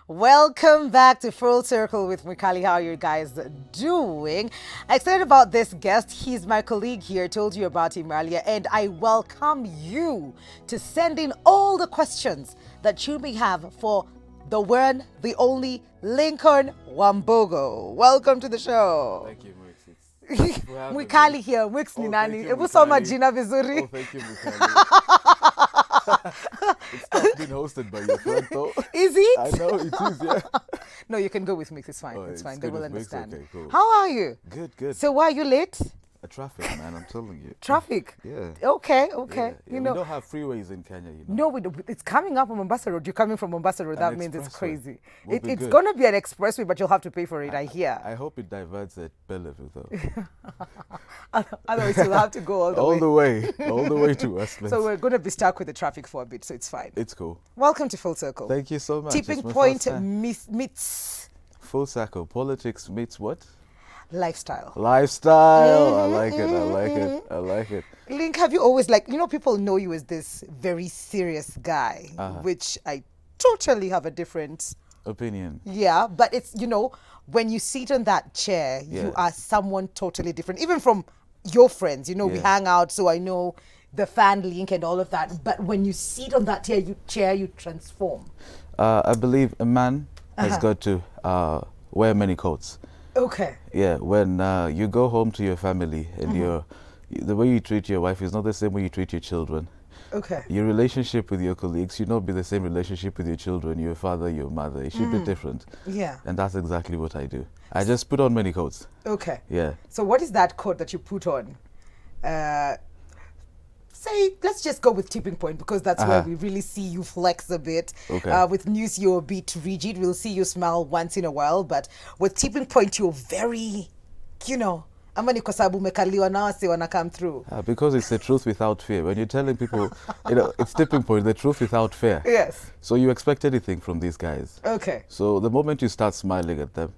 Welcome back to Full Circle with Mikali. How are you guys doing? I'm excited about this guest. He's my colleague here. Told you about him earlier. And I welcome you to send in all the questions that you may have for the one, the only Lincoln Wambugu. Welcome to the show. Thank you, Mix. Mikali here. Mix ni nani? you, Hebu soma Mikali. jina vizuri. Oh, thank you, Mikali. It's tough being hosted by your friend, though. Is it? I know, it is, yeah. No, you can go with Mix. It's fine. Oh, it's it's fine. They good will with Mix? understand. Okay, cool. How are you? Good, good. So why are you late? Traffic, man, I'm telling you. Traffic. Yeah. Okay. Yeah, You we know. don't have freeways in Kenya, you know. No, it's coming up on Mombasa Road. You're coming from Mombasa Road. That An means it's expressway. crazy. Will be It's good. going to be an expressway, but you'll have to pay for it, I hear. I hope it diverts at Bellevue, though. Otherwise, you'll have to go all the way. All the way to Westminster. So we're going to be stuck with the traffic for a bit, so it's fine. It's cool. Welcome to Full Circle. Thank you so much. Tipping It's my point first time. meets Full circle. Politics meets what? lifestyle. Lifestyle. I like it. I like it. I like it. Link, have you always people know you as this very serious guy, which I totally have a different Opinion. Yeah, but it's, when you sit on that chair, you Yeah. are someone totally different. Even from your friends, we Yeah. hang out, so I know the fan link and all of that. But when you sit on that chair, you transform. I believe a man has got to wear many coats. Okay. Yeah, when you go home to your family and the way you treat your wife is not the same way you treat your children. Okay. Your relationship with your colleagues should not be the same relationship with your children, your father, your mother. It should be different. Yeah. And that's exactly what I do. I just put on many coats. Okay. Yeah. So what is that coat that you put on? Let's just go with tipping point, because that's where we really see you flex a bit. Okay. With news, you're a bit rigid. We'll see you smile once in a while, but with tipping point, you're very, ama ni kwa sababu umekaliwa na wase wana come through. Because it's the truth without fear. When you're telling people, it's tipping point, the truth without fear. Yes. So you expect anything from these guys. Okay. So the moment you start smiling at them,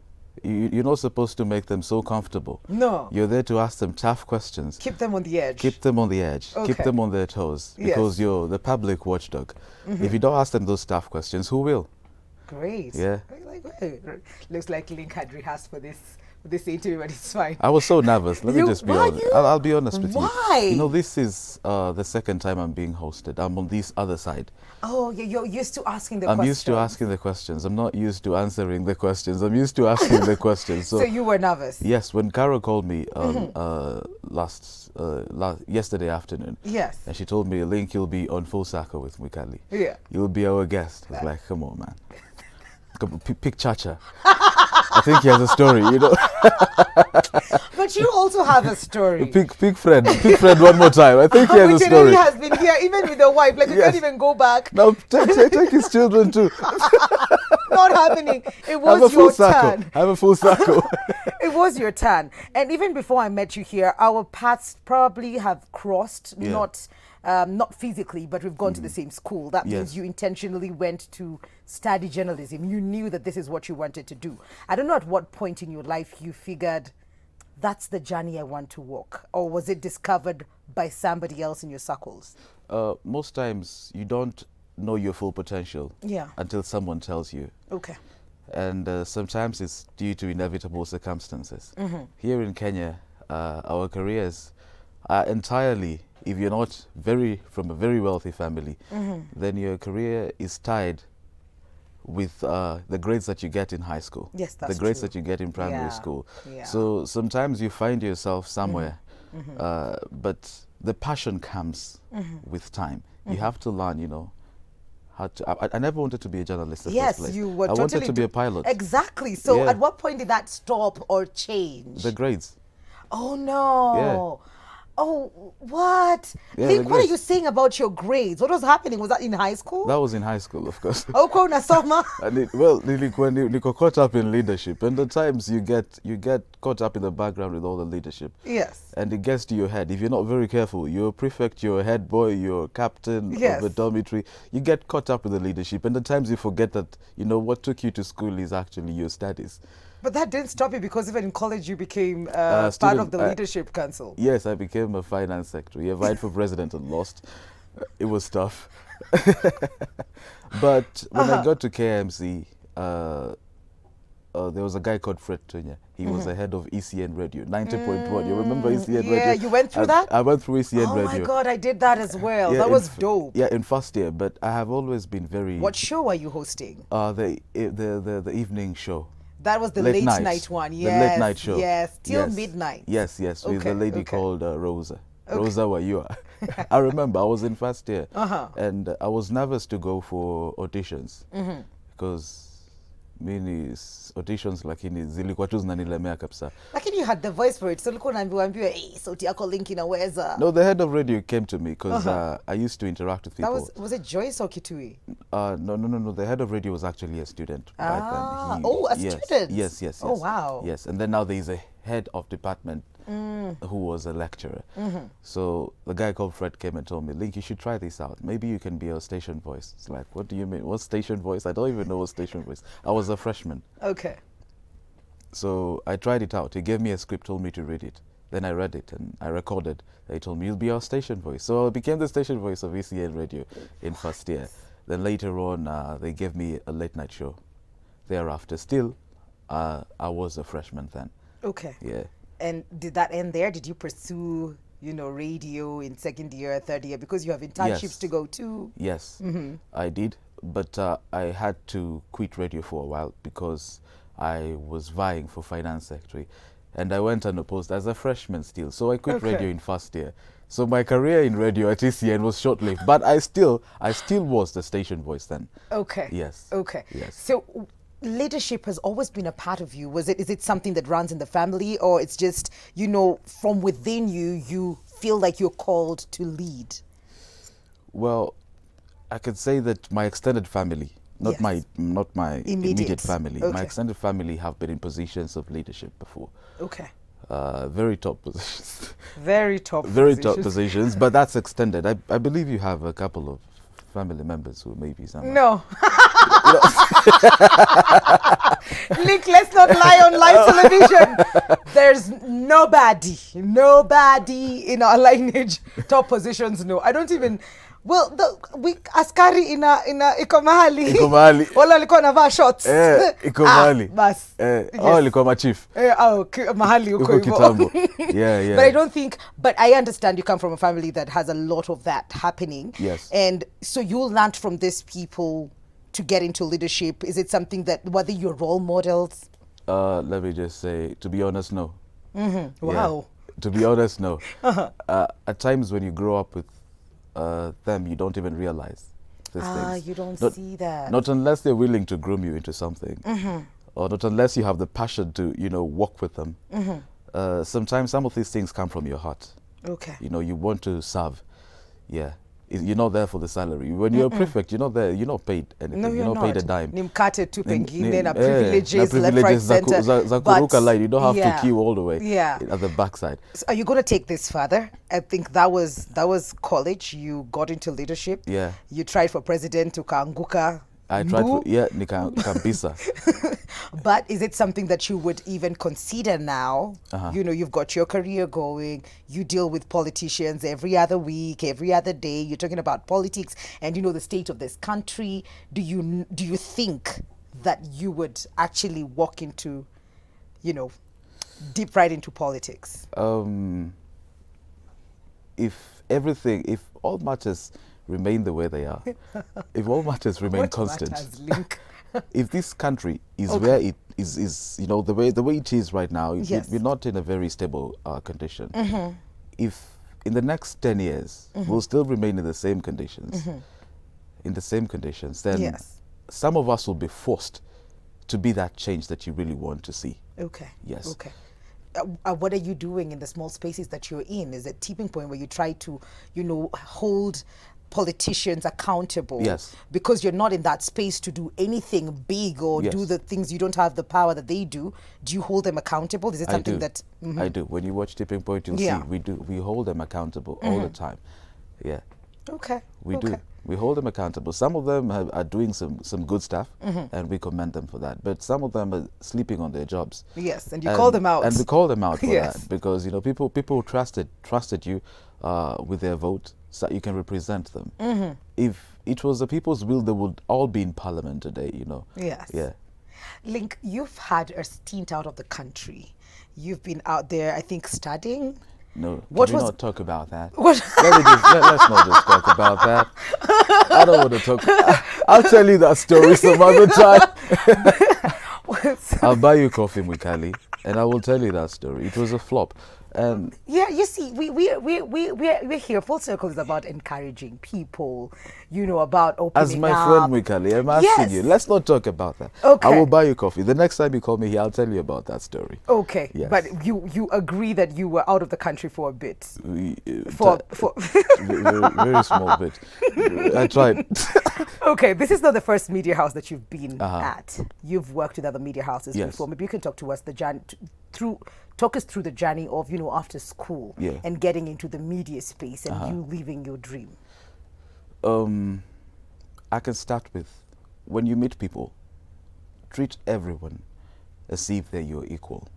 you're not supposed to make them so comfortable. No. You're there to ask them tough questions. Keep them on the edge. Keep them on the edge. Okay. Keep them on their toes. Yes. Because you're the public watchdog. If you don't ask them those tough questions, who will? Great. Yeah. Looks like Link had rehearsed for this interview, but it's fine. I was so nervous. Let me just be honest. I'll be honest with you. Why? This is the second time I'm being hosted. I'm on this other side. Oh, you're used to asking the questions. I'm used to asking the questions. I'm not used to answering the questions. I'm used to asking the questions. So you were nervous? Yes, when Carol called me yesterday afternoon, Yes. and she told me, Link, you'll be on Full Circle with Mikali. Yeah. You'll be our guest. I was like, come on, man. Pick Chacha. I think he has a story, But you also have a story. Pick Fred. Pick Fred one more time. I think he has a story. He has been here, even with the wife. Like, you Yes. can't even go back. Now, take his children too. Not happening. It Have a was full your circle. turn. Have a full circle. It was your turn. And even before I met you here, our paths probably have crossed, Yeah. not physically, but we've gone to the same school. That means Yes. you intentionally went to study journalism. You knew that this is what you wanted to do. I don't know at what point in your life you figured that's the journey I want to walk, or was it discovered by somebody else in your circles? Most times, you don't know your full potential Yeah. until someone tells you. Okay. And sometimes it's due to inevitable circumstances. Here in Kenya, our careers are entirely, if you're not from a very wealthy family, then your career is tied with the grades that you get in high school. Yes, that's the grades true. that you get in primary Yeah, school. yeah. So sometimes you find yourself somewhere, but the passion comes with time. You have to learn, how to. I never wanted to be a journalist in the first Yes, place. you were I totally wanted to be a pilot. Exactly. So Yeah. at what point did that stop or change? The grades. Oh no. Oh, what? Yeah, Link, the what are grades. you saying about your grades? What was happening? Was that in high school? That was in high school, of course. Oh, Kona Soma. And when you got caught up in leadership, and the times you get caught up in the background with all the leadership, Yes. and it gets to your head. If you're not very careful, you're a prefect, you're a head boy, you're a captain Yes. of a dormitory. You get caught up with the leadership, and the times you forget that what took you to school is actually your studies. But that didn't stop you, because even in college you became part student- of the leadership council. Yes, I became a finance secretary. I vied for president and lost. It was tough. But when I got to KMC, there was a guy called Fred Tunya. He was the head of ECN Radio, 90.1. You remember ECN Radio? Yeah, you went through that? I went through ECN Oh Radio. my God, I did that as well. Yeah, That was dope. Yeah, in first year. But I have always been very... What show are you hosting? The evening show. That was the late night one. Yes. The late night show. Yes, till Yes. midnight. Yes, yes. With a lady called Rosa. Okay. Rosa Wayua. I remember I was in first year. Uh-huh. And I was nervous to go for auditions. Because mini auditions lakini zilikuwa tu zinanilemea kabisa. Lakini you had the voice for it. So ulikuwa unaambiwa sauti yako link inaweza. No, the head of radio came to me because I used to interact with people. That was it Joyce or Kitui? No. The head of radio was actually a student back then. A student? Yes. Oh, wow. Yes, and then now there is a head of department who was a lecturer. So the guy called Fred came and told me, Link, you should try this out. Maybe you can be a station voice. It's like, what do you mean? What's station voice? I don't even know what station voice. I was a freshman. Okay. So I tried it out. He gave me a script, told me to read it. Then I read it and I recorded. They told me, you'll be our station voice. So I became the station voice of ECN Radio in first year. Then later on, they gave me a late night show. Thereafter, still, I was a freshman then. Okay. Yeah. And did that end there? Did you pursue, radio in second year, third year? Because you have internships to go to. Yes, I did. But I had to quit radio for a while because I was vying for finance secretary. And I went unopposed as a freshman still. So I quit radio in first year. So my career in radio at ECN was short-lived. But I still was the station voice then. Okay. Yes. Okay. Yes. So leadership has always been a part of you. Is it something that runs in the family, or it's just, from within you feel like you're called to lead? Well, I could say that my extended family, not my immediate family. Okay. My extended family have been in positions of leadership before. Okay. Very top positions. Very top positions, but that's extended. I believe you have a couple of family members who may be somewhere. No. Link, let's not lie on live television. There's nobody in our lineage top positions. No, I don't even. Well, we askari iko mahali wala alikuwa anavaa shorts iko mahali bas alikuwa machief mahali uko hivyo kitambo. Yeah. But I don't think, but I understand you come from a family that has a lot of that happening. Yes. And so you learned from these people to get into leadership. Is it something that, were they your role models? Let me just say, to be honest, no. Wow. Yeah, to be honest, no. At times when you grow up with them, you don't even realize these things. You don't see that. Not unless they're willing to groom you into something, or not unless you have the passion to, walk with them. Sometimes some of these things come from your heart. Okay. You want to serve. Yeah. You're not there for the salary. When you're a prefect, you're not there. You're not paid anything. No, you're not paid a dime. Nimkate tu pengine na privileges left, right, center. Za kuruka line. You don't have to queue all the way Yeah. at the backside. So are you going to take this further? I think that was college. You got into leadership. Yeah. You tried for president ukaanguka. I tried for, kabisa. But is it something that you would even consider now? You've got your career going. You deal with politicians every other week, every other day. You're talking about politics and the state of this country. Do you think that you would actually walk into, deep right into politics? If all matters remain the way they are, if all matters remain constant, if this country is where it is the way it is right now, we're not in a very stable condition. If in the next 10 years we'll still remain in the same conditions, then some of us will be forced to be that change that you really want to see. Okay. Yes. Okay. What are you doing in the small spaces that you're in? Is it a tipping point where you try to, hold politicians accountable? Yes. Because you're not in that space to do anything big or do the things, you don't have the power that they do. Do you hold them accountable? Is it something that... I do. When you watch Tipping Point, you'll see we hold them accountable all the time. Yeah. Okay. We do. We hold them accountable. Some of them are doing some good stuff, and we commend them for that. But some of them are sleeping on their jobs. Yes, and you call them out. And we call them out for that because people trusted you with their vote, so you can represent them. If it was the people's will, they would all be in Parliament today. Yes. Yeah. Link, you've had a stint out of the country. You've been out there, I think, studying. No, What can we was not talk about that? what? Let's not just talk about that. I don't want to talk. I'll tell you that story some other time. I'll buy you coffee, Mwikali, and I will tell you that story. It was a flop. And Yeah, you see, we're here. Full Circle is about encouraging people, about opening as my up. friend Mwikali, I'm asking you, let's not talk about that. Okay. I will buy you coffee. The next time you call me here, I'll tell you about that story. Okay, Yes. but you agree that you were out of the country for a bit. For very small bit. I tried. Okay, this is not the first media house that you've been Uh-huh. at. You've worked with other media houses Yes. before. Maybe you can talk to us talk us through the journey of after school Yeah. and getting into the media space and you living your dream. I can start with, when you meet people, treat everyone as if they're your equal,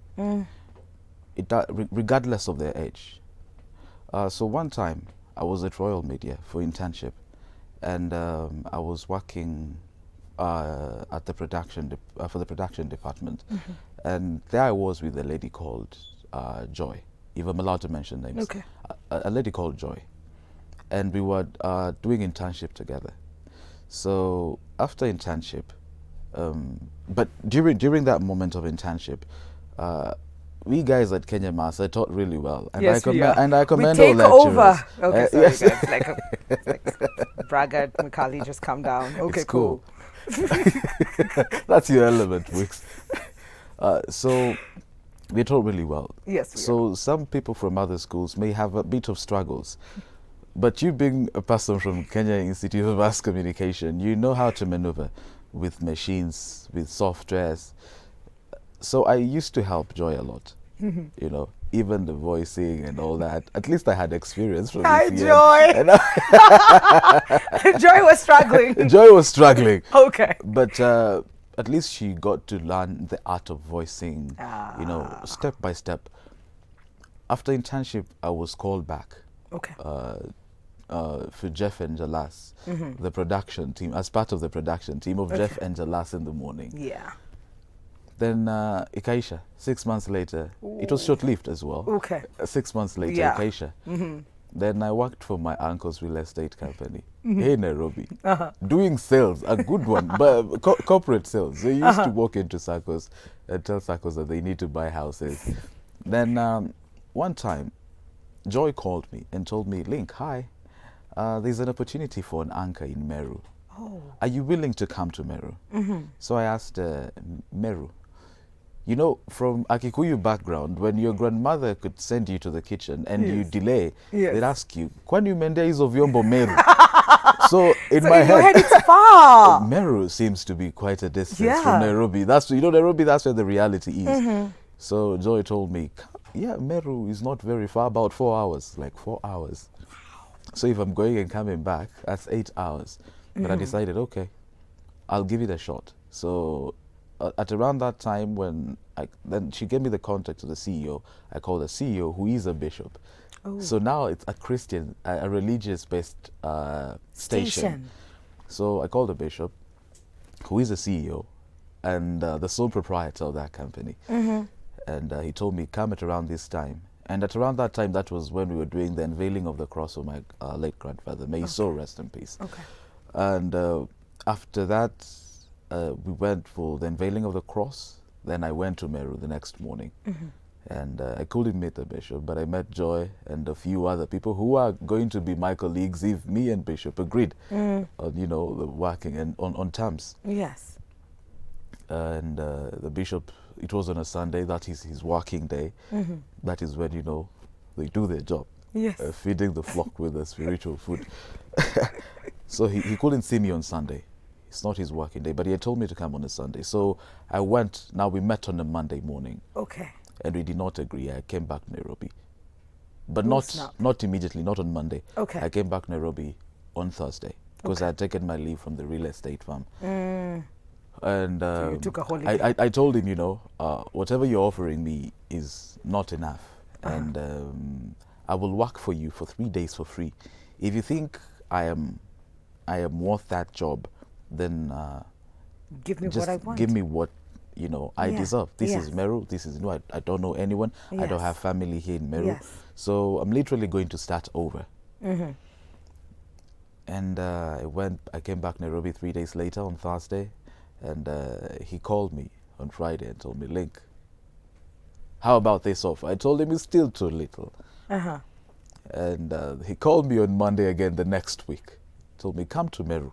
regardless of their age. So one time, I was at Royal Media for internship, and I was working at the for the production department, and there I was with a lady called Joy. If I'm allowed to mention names, Okay. A lady called Joy, and we were doing internship together. So after internship, but during that moment of internship, we guys at Kenya Mass taught really well, and Yes, we are. I We commend take all over. lecturers. Okay, sorry, yes. guys. Like braggart, Mikali, just calm down. Okay, It's cool. cool. That's your element, Wix. So we taught really well. Yes, we So some people from other schools may have a bit of struggles. But you being a person from Kenya Institute of Mass Communication, you know how to maneuver with machines, with softwares. So I used to help Joy a lot, even the voicing and all that. At least I had experience from Hi, ECN. Joy. Joy was struggling. Joy was struggling. Okay. But at least she got to learn the art of voicing, step by step. After internship, I was called back. Okay. For Jeff and Jalas, the production team, as part of the production team of Jeff and Jalas in the morning. Yeah. Then Ikaisha, 6 months later, it was short-lived as well. Okay. 6 months later, Yeah. Ikaisha. Then I worked for my uncle's real estate company here in Nairobi, doing sales, a good one, but corporate sales. They used to walk into circles and tell circles that they need to buy houses. Then one time, Joy called me and told me, Link, hi, there's an opportunity for an anchor in Meru. Oh. Are you willing to come to Meru? So I asked Meru, from a Kikuyu background, when your grandmother could send you to the kitchen and you delay, Yes. they'd ask you, kwani umendea hizo vyombo Meru? So in So my in your head, head, it's far. Meru seems to be quite a distance Yeah. from Nairobi. Nairobi, that's where the reality is. So Joy told me, yeah, Meru is not very far, about 4 hours, like 4 hours. So if I'm going and coming back, that's 8 hours. But I decided, okay, I'll give it a shot. So at around that time, then she gave me the contact of the CEO. I called the CEO, who is a bishop. Oh. So now it's a Christian, a religious-based station. So I called the bishop, who is the CEO, and the sole proprietor of that company. And he told me, come at around this time. And at around that time, that was when we were doing the unveiling of the cross of my late grandfather. May his soul rest in peace. Okay. And after that, we went for the unveiling of the cross. Then I went to Meru the next morning. And I couldn't meet the bishop, but I met Joy and a few other people who are going to be my colleagues if me and Bishop agreed on, the working and on terms. Yes. And the bishop, it was on a Sunday, that is his working day. That is when, they do their job. Yes. Feeding the flock with the spiritual food. So he couldn't see me on Sunday. It's not his working day, but he had told me to come on a Sunday. So I went, now we met on a Monday morning. Okay. And we did not agree. I came back to Nairobi. But Oh, snap. not immediately, not on Monday. Okay. I came back to Nairobi on Thursday because I had taken my leave from the real estate firm. And you took a holiday. I told him, whatever you're offering me is not enough. And I will work for you for 3 days for free. If you think I am worth that job, then Give me just what I want. give me what you know, I Yeah. deserve. This Yes. is Meru. This is, I don't know anyone. I don't Yes. have family here in Meru. Yes. So I'm literally going to start over. Mm-hmm. And I came back Nairobi 3 days later on Thursday, and he called me on Friday and told me, Link, how about this offer? I told him it's still too little. Uh-huh. And he called me on Monday again the next week. Told me, come to Meru.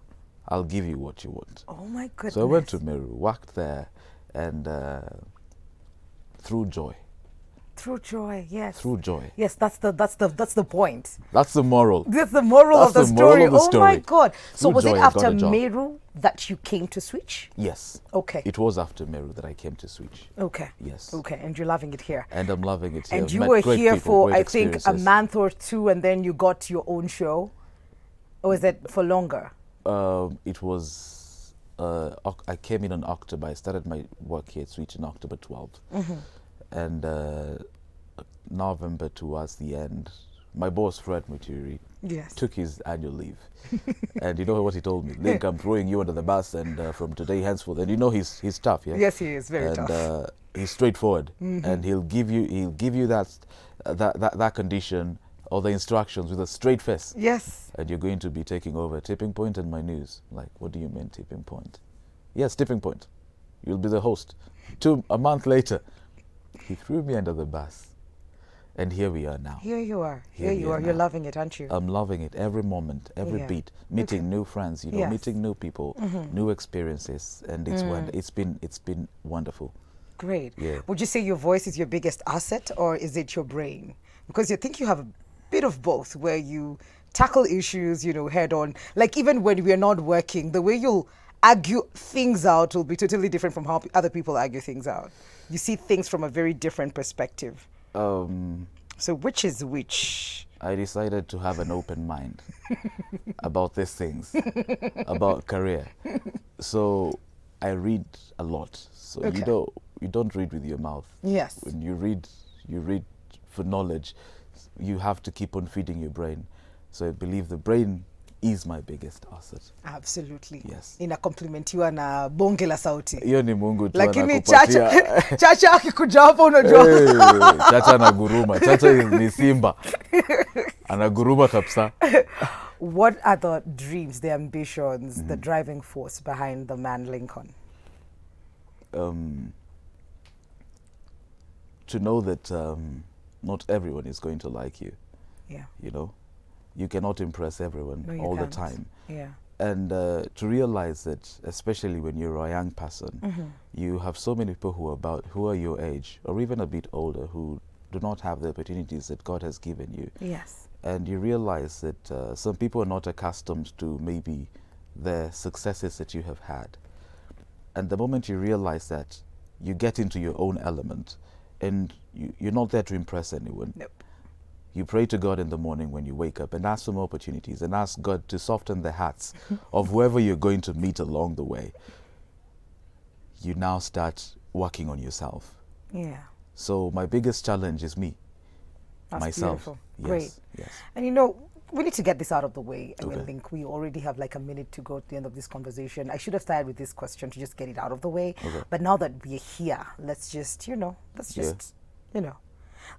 I'll give you what you want. Oh my goodness. So I went to Meru, worked there, and through joy. Through joy, yes. Through joy. Yes, that's the point. That's the moral. That's the moral That's of the the moral story. of the Oh my story. God. So Through was it joy, I got after a job. Meru that you came to Switch? Yes. Okay. It was after Meru that I came to Switch. Okay. Yes. Okay, and you're loving it here. And I'm loving it here. And I've you met were great here people, for, great I think, a experiences. month or two, and then you got your own show? Or is it for longer? It was, I came in October. I started my work here at Switch on October 12th. Mm-hmm. And November towards the end, my boss, Fred Muturi, Yes. took his annual leave. And you know what he told me? Link, I'm throwing you under the bus, and from today henceforth. And you know he's tough, yeah? Yes, he is very tough. And he's straightforward. And he'll give you that condition or the instructions with a straight face. Yes. And you're going to be taking over Tipping Point and my news. Like, what do you mean Tipping Point? Yes, Tipping Point. You'll be the host. A month later, he threw me under the bus. And here we are now. Here you are. Here Here we you are are. You're now. loving it, aren't you? I'm loving it every moment, every Yeah. beat, meeting new friends, you know, Yes. meeting new people, new experiences, and it's been wonderful. Great. Yeah. Would you say your voice is your biggest asset, or is it your brain? Because you think you have a bit of both, where you tackle issues, you know, head on. Like even when we're not working, the way you'll argue things out will be totally different from how other people argue things out. You see things from a very different perspective. So which is which? I decided to have an open mind about these things, about career. So I read a lot. So Okay. you don't read with your mouth. Yes. When you read for knowledge. You have to keep on feeding your brain. So I believe the brain is my biggest asset. Absolutely. Yes. Inakomplimentiwa na bonge la sauti. Hiyo ni Mungu tu Lakini anakupatia. chacha akikuja hapo unajua. Hey, chacha anaguruma. Chacha ni simba. Anaguruma kabisa. What are the dreams, the ambitions, the driving force behind the man Lincoln? To know that not everyone is going to like you. Yeah. You know, you cannot impress everyone No, you all can't. the time. Yeah. And to realize that, especially when you're a young person, you have so many people who are your age or even a bit older who do not have the opportunities that God has given you. Yes. And you realize that some people are not accustomed to maybe the successes that you have had. And the moment you realize that, you get into your own element and you're not there to impress anyone. Nope. You pray to God in the morning when you wake up and ask for more opportunities and ask God to soften the hearts of whoever you're going to meet along the way. You now start working on yourself. Yeah. So my biggest challenge is me, That's myself. beautiful. Yes, Great. yes. And you know, we need to get this out of the way. I Okay. think we already have like a minute to go to the end of this conversation. I should have started with this question to just get it out of the way. Okay. But now that we're here, let's just,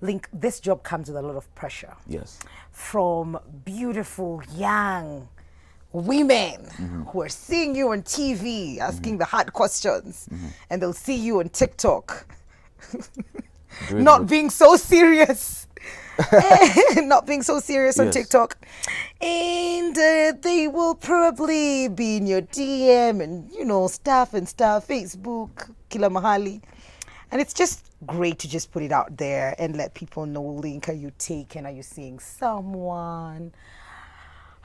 Link, this job comes with a lot of pressure Yes. from beautiful young women who are seeing you on TV asking the hard questions, and they'll see you on TikTok Doing not good. being so serious. Not being so serious on Yes. TikTok. And they will probably be in your DM and, you know, stuff, Facebook, kila mahali. And it's just great to just put it out there and let people know, Link, are you taken? Are you seeing someone?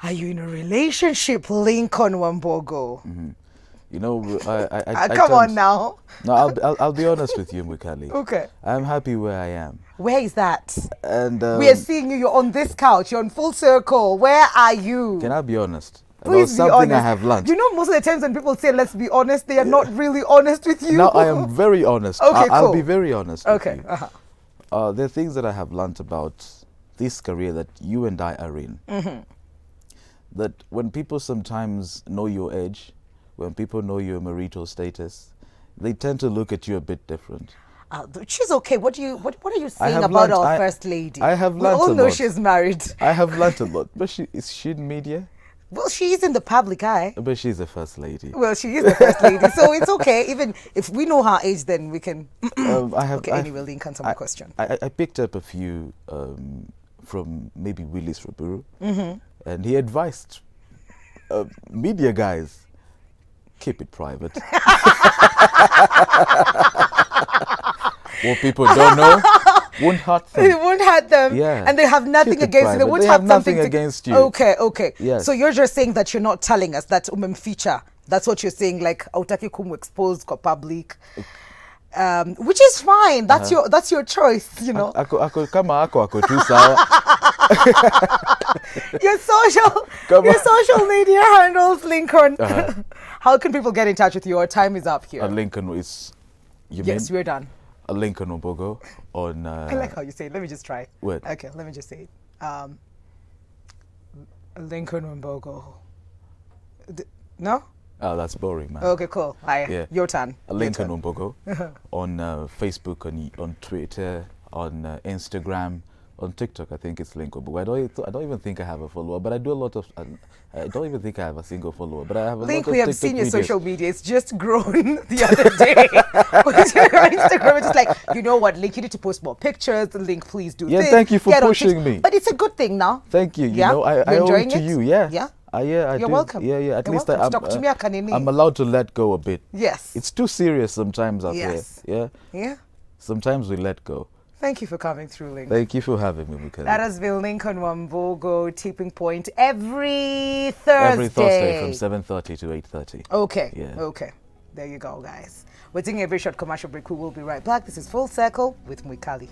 Are you in a relationship, Link on Wambugu? You know, I Come on now. No, I'll be honest with you, Mukali. Okay. I'm happy where I am. Where is that? And We are seeing you. You're on this couch. You're on full circle. Where are you? can I be honest? About Please be something honest. I have learned. You know, most of the times when people say, let's be honest, they are not really honest with you. Now I am very honest. Okay, I'll cool. be very honest Okay. with you. There are things that I have learned about this career that you and I are in. That when people sometimes know your age, when people know your marital status, they tend to look at you a bit different. She's okay. What are you saying have about learnt- our I- first lady? I have We learnt all a know lot. she's married. I have learnt a lot, but is she in media? Well, she is in the public eye. But she's the first lady. Well, she is the first lady, so it's okay. Even if we know her age, then we can. Okay, anyway, Link, answer my question. I picked up a few from maybe Willis Ruburu, and he advised media guys, keep it private. What people don't know won't hurt them. It won't hurt them. Yeah. And they have nothing Keep it against you. They private. won't They have have something nothing against you. Okay. Yes. So you're just saying that you're not telling us that feature. That's what you're saying, like autaki kumu exposed ko public. Which is fine. That's your choice, you know. Ako kama ako tu sawa. Your social media handles, Lincoln. How can people get in touch with you? Our time is up here. Lincoln is. Yes, we're done. Lincoln Wambugu on. I like how you say it. Let me just try. What? Okay, let me just say it. Lincoln Wambugu. No? Oh, that's boring, man. Okay, cool. Hi. Your turn. Lincoln Wambugu on Facebook, on Twitter, on Instagram, on TikTok. I think it's Lincoln Wambugu. I don't even think I have a follower, but I do a lot of. I don't even think I have a single follower, but I have a Link, lot of we have TikTok seen your videos. social media. It's just grown the other day. With your Instagram, it's just like, you know what, Link, you need to post more pictures. Link, please do this. Thank you for Get on pushing TikTok. me. But it's a good thing now. Thank you. Yeah? You know, I You're owe it enjoying to it? you. Yeah. Yeah? I You're do. welcome. Yeah. At You're least welcome. Talk to me, Akanini. I'm allowed to let go a bit. Yes. It's too serious sometimes out Yes. there. Yeah. Yeah. Sometimes we let go. Thank you for coming through, Link. Thank you for having me, Mikhail. That has been Lincoln Wambugu Tipping Point every Thursday. Every Thursday from 7:30 to 8:30. Okay. Yeah. Okay. There you go, guys. We're taking a very short commercial break. We will be right back. This is Full Circle with Mwikali.